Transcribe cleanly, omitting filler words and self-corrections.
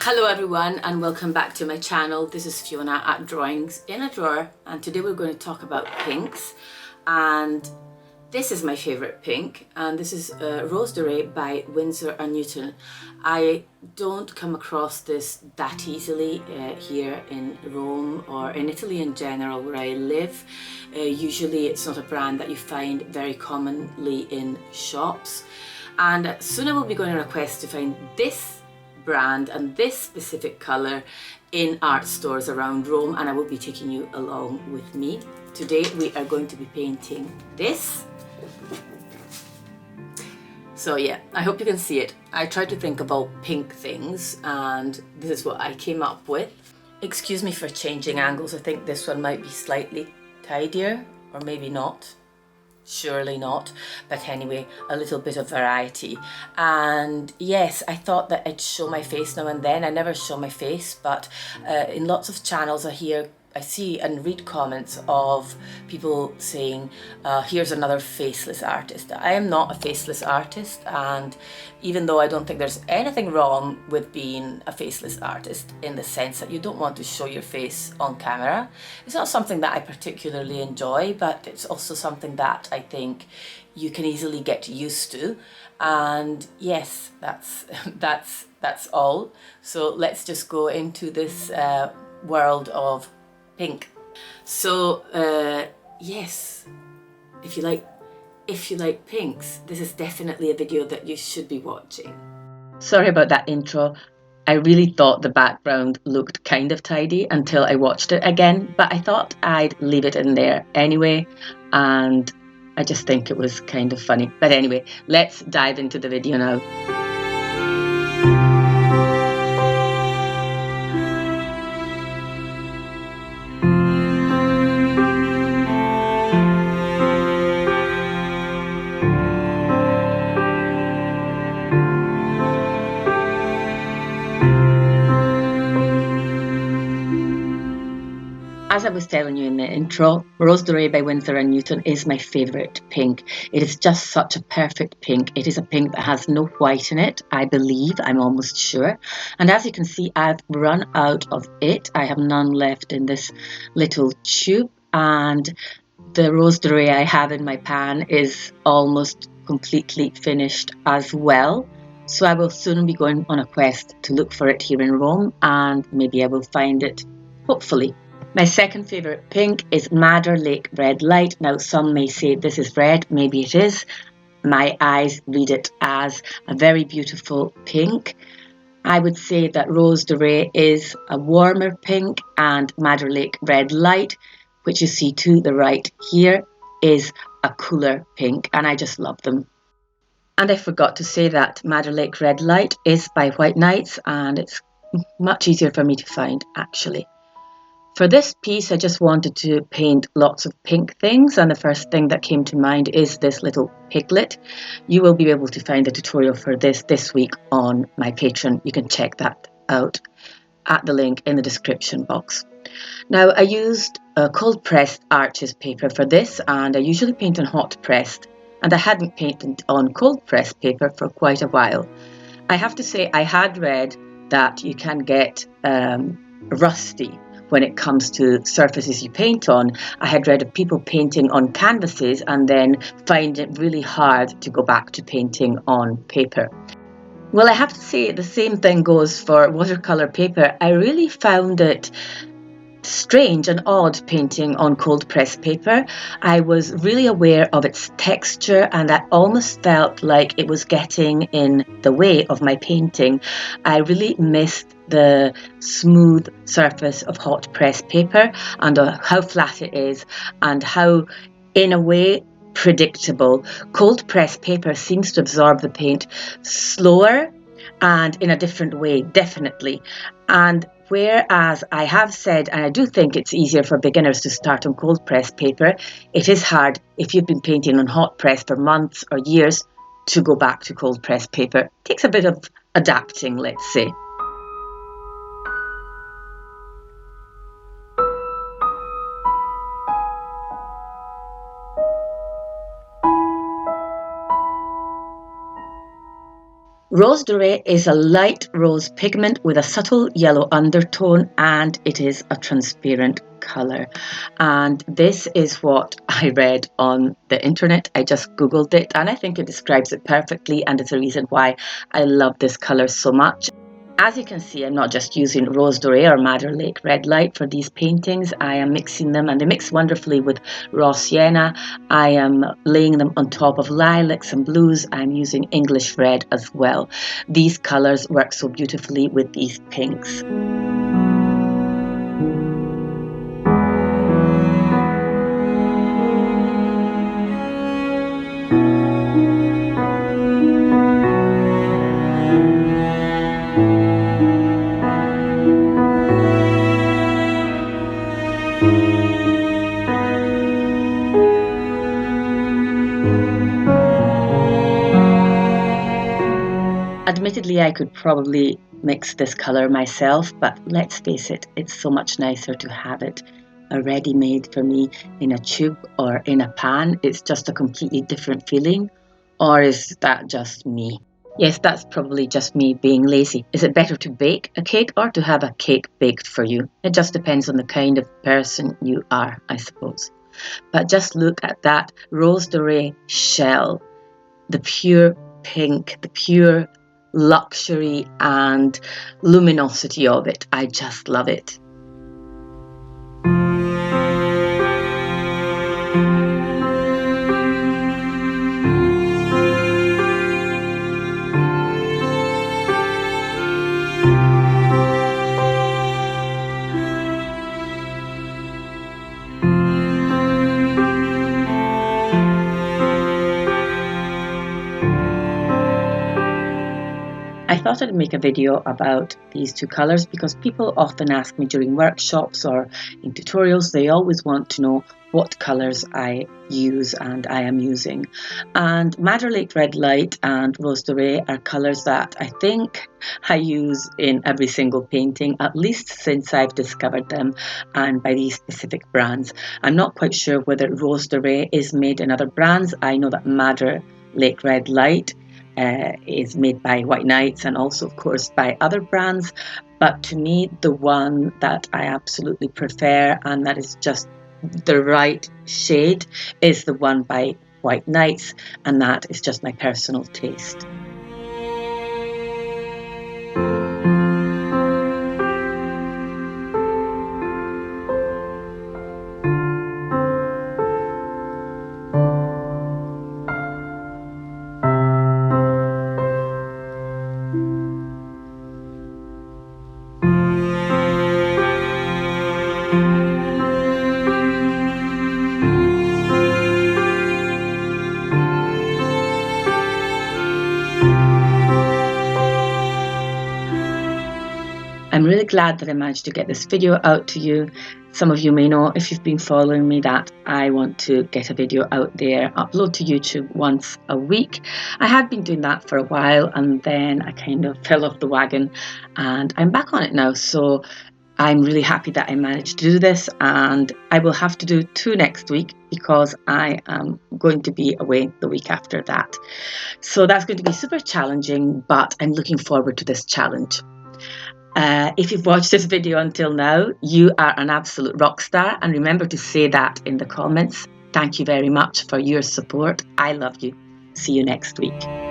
Hello everyone and welcome back to my channel. This is Fiona at Drawings in a Drawer, and today we're going to talk about pinks, and this is my favourite pink, and this is Rose de Ray by Winsor & Newton. I don't come across this that easily here in Rome or in Italy in general where I live. Usually it's not a brand that you find very commonly in shops, and soon I will be going on a quest to find this brand and this specific colour in art stores around Rome, and I will be taking you along with me. Today we are going to be painting this. So yeah, I hope you can see it. I tried to think about pink things and this is what I came up with. Excuse me for changing angles. I think this one might be slightly tidier, or maybe not. Surely not, but anyway, a little bit of variety. And yes, I thought that I'd show my face now and then. I never show my face, but in lots of channels I see and read comments of people saying, here's another faceless artist. I am not a faceless artist, and even though I don't think there's anything wrong with being a faceless artist in the sense that you don't want to show your face on camera, it's not something that I particularly enjoy, but it's also something that I think you can easily get used to. And yes, that's all. So let's just go into this world of pink. So yes, if you like pinks, this is definitely a video that you should be watching. Sorry about that intro. I really thought the background looked kind of tidy until I watched it again, but I thought I'd leave it in there anyway, and I just think it was kind of funny. But anyway, let's dive into the video now. As I was telling you in the intro, Rose de Ray by Winsor & Newton is my favourite pink. It is just such a perfect pink. It is a pink that has no white in it, I believe, I'm almost sure. And as you can see, I've run out of it. I have none left in this little tube, and the Rose de Ray I have in my pan is almost completely finished as well. So I will soon be going on a quest to look for it here in Rome, and maybe I will find it, hopefully. My second favourite pink is Madder Lake Red Light. Now some may say this is red, maybe it is. My eyes read it as a very beautiful pink. I would say that Rose de Ray is a warmer pink, and Madder Lake Red Light, which you see to the right here, is a cooler pink, and I just love them. And I forgot to say that Madder Lake Red Light is by White Nights, and it's much easier for me to find actually. For this piece, I just wanted to paint lots of pink things, and the first thing that came to mind is this little piglet. You will be able to find a tutorial for this week on my Patreon. You can check that out at the link in the description box. Now, I used a cold pressed Arches paper for this, and I usually paint on hot pressed, and I hadn't painted on cold pressed paper for quite a while. I have to say, I had read that you can get rusty when it comes to surfaces you paint on. I had read of people painting on canvases and then find it really hard to go back to painting on paper. Well, I have to say the same thing goes for watercolour paper. I really found it strange and odd painting on cold pressed paper. I was really aware of its texture, and I almost felt like it was getting in the way of my painting. I really missed the smooth surface of hot pressed paper, and how flat it is, and how, in a way, predictable. Cold pressed paper seems to absorb the paint slower and in a different way, definitely. And whereas I have said, and I do think it's easier for beginners to start on cold pressed paper, it is hard if you've been painting on hot press for months or years to go back to cold pressed paper. It takes a bit of adapting, let's say. Rose Doré is a light rose pigment with a subtle yellow undertone, and it is a transparent colour. And this is what I read on the internet. I just googled it and I think it describes it perfectly, and it's a reason why I love this colour so much. As you can see, I'm not just using Rose Doré or Madder Lake Red Light for these paintings. I am mixing them, and they mix wonderfully with raw sienna. I am laying them on top of lilacs and blues. I'm using English red as well. These colours work so beautifully with these pinks. Admittedly, I could probably mix this colour myself, but let's face it, it's so much nicer to have it ready-made for me in a tube or in a pan. It's just a completely different feeling. Or is that just me? Yes, that's probably just me being lazy. Is it better to bake a cake or to have a cake baked for you? It just depends on the kind of person you are, I suppose. But just look at that Rose Doré shell, the pure pink, the pure luxury and luminosity of it. I just love it. I thought I'd make a video about these two colours because people often ask me during workshops or in tutorials. They always want to know what colours I use and I am using. And Madder Lake Red Light and Rose Doré are colours that I think I use in every single painting, at least since I've discovered them, and by these specific brands. I'm not quite sure whether Rose Doré is made in other brands. I know that Madder Lake Red Light is made by White Knights and also, of course, by other brands. But to me, the one that I absolutely prefer and that is just the right shade is the one by White Knights, and that is just my personal taste. I'm really glad that I managed to get this video out to you. Some of you may know, if you've been following me, that I want to get a video out there, upload to YouTube once a week. I had been doing that for a while and then I kind of fell off the wagon and I'm back on it now. So I'm really happy that I managed to do this, and I will have to do 2 next week because I am going to be away the week after that. So that's going to be super challenging, but I'm looking forward to this challenge. If you've watched this video until now, you are an absolute rock star, and remember to say that in the comments. Thank you very much for your support. I love you. See you next week.